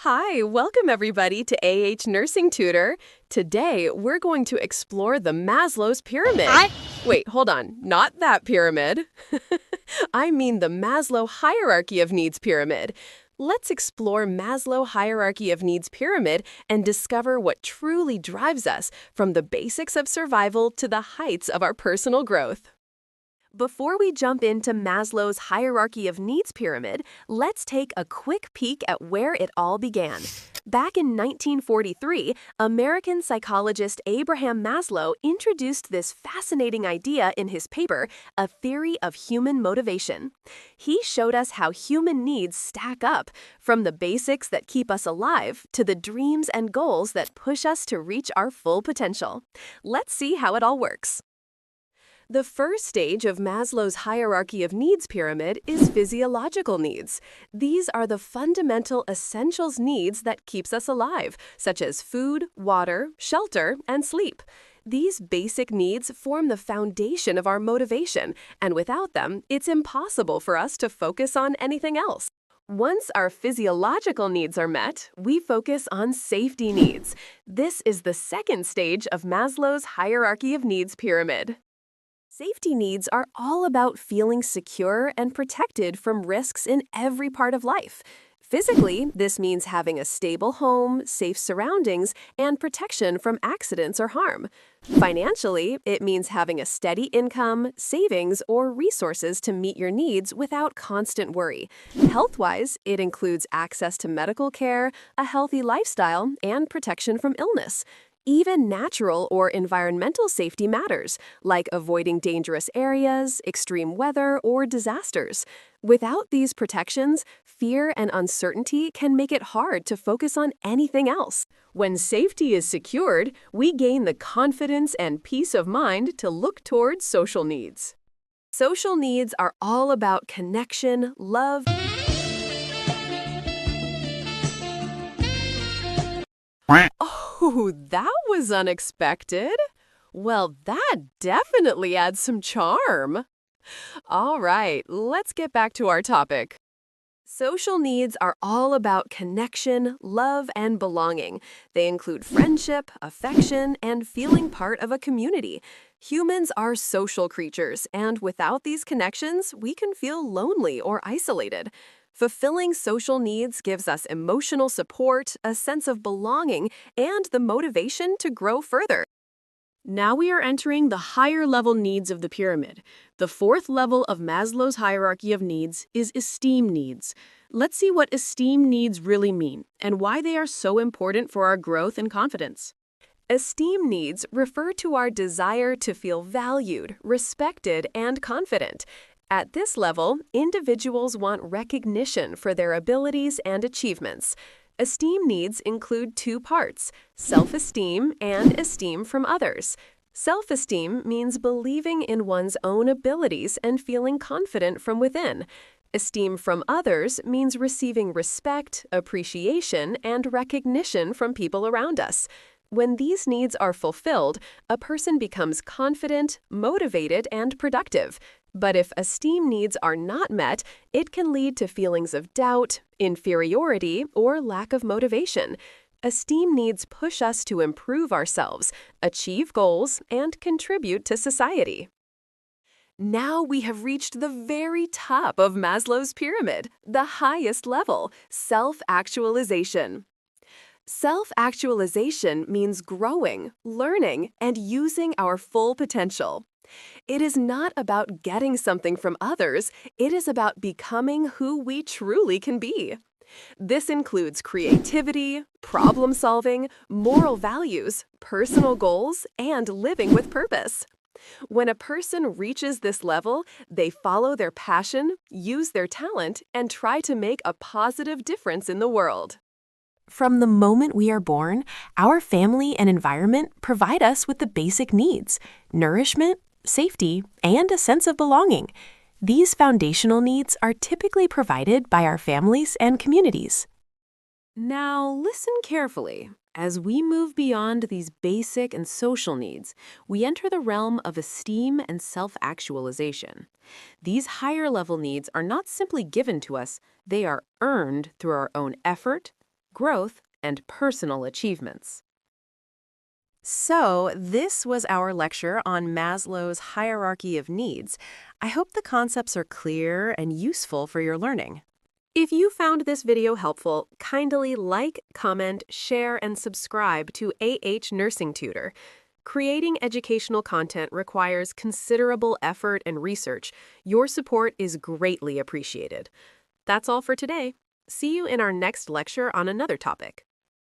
Hi, welcome everybody to Nursing Tutor. Today, we're going to explore the Maslow's Pyramid. Wait, hold on, not that pyramid. I mean the Maslow Hierarchy of Needs Pyramid. Let's explore Maslow Hierarchy of Needs Pyramid and discover what truly drives us from the basics of survival to the heights of our personal growth. Before we jump into Maslow's Hierarchy of Needs Pyramid, let's take a quick peek at where it all began. Back in 1943, American psychologist Abraham Maslow introduced this fascinating idea in his paper, A Theory of Human Motivation. He showed us how human needs stack up, from the basics that keep us alive to the dreams and goals that push us to reach our full potential. Let's see how it all works. The first stage of Maslow's Hierarchy of Needs Pyramid is physiological needs. These are the fundamental essentials needs that keeps us alive, such as food, water, shelter, and sleep. These basic needs form the foundation of our motivation, and without them, it's impossible for us to focus on anything else. Once our physiological needs are met, we focus on safety needs. This is the second stage of Maslow's Hierarchy of Needs Pyramid. Safety needs are all about feeling secure and protected from risks in every part of life. Physically, this means having a stable home, safe surroundings, and protection from accidents or harm. Financially, it means having a steady income, savings, or resources to meet your needs without constant worry. Health-wise, it includes access to medical care, a healthy lifestyle, and protection from illness. Even natural or environmental safety matters, like avoiding dangerous areas, extreme weather, or disasters. Without these protections, fear and uncertainty can make it hard to focus on anything else. When safety is secured, we gain the confidence and peace of mind to look towards social needs. Social needs are all about connection, love, Oh, that was unexpected. Well, that definitely adds some charm. All right, let's get back to our topic. Social needs are all about connection, love, and belonging. They include friendship, affection, and feeling part of a community. Humans are social creatures, and without these connections, we can feel lonely or isolated. Fulfilling social needs gives us emotional support, a sense of belonging, and the motivation to grow further. Now we are entering the higher level needs of the pyramid. The fourth level of Maslow's hierarchy of needs is esteem needs. Let's see what esteem needs really mean and why they are so important for our growth and confidence. Esteem needs refer to our desire to feel valued, respected, and confident. At this level, individuals want recognition for their abilities and achievements. Esteem needs include two parts, self-esteem and esteem from others. Self-esteem means believing in one's own abilities and feeling confident from within. Esteem from others means receiving respect, appreciation, and recognition from people around us. When these needs are fulfilled, a person becomes confident, motivated, and productive. But if esteem needs are not met, it can lead to feelings of doubt, inferiority, or lack of motivation. Esteem needs push us to improve ourselves, achieve goals, and contribute to society. Now we have reached the very top of Maslow's pyramid, the highest level, self-actualization. Self-actualization means growing, learning, and using our full potential. It is not about getting something from others, it is about becoming who we truly can be. This includes creativity, problem-solving, moral values, personal goals, and living with purpose. When a person reaches this level, they follow their passion, use their talent, and try to make a positive difference in the world. From the moment we are born, our family and environment provide us with the basic needs: nourishment, safety, and a sense of belonging. These foundational needs are typically provided by our families and communities. Now, listen carefully. As we move beyond these basic and social needs, we enter the realm of esteem and self-actualization. These higher-level needs are not simply given to us, they are earned through our own effort, growth, and personal achievements. So, this was our lecture on Maslow's hierarchy of needs. I hope the concepts are clear and useful for your learning. If you found this video helpful, kindly like, comment, share, and subscribe to Nursing Tutor. Creating educational content requires considerable effort and research. Your support is greatly appreciated. That's all for today. See you in our next lecture on another topic.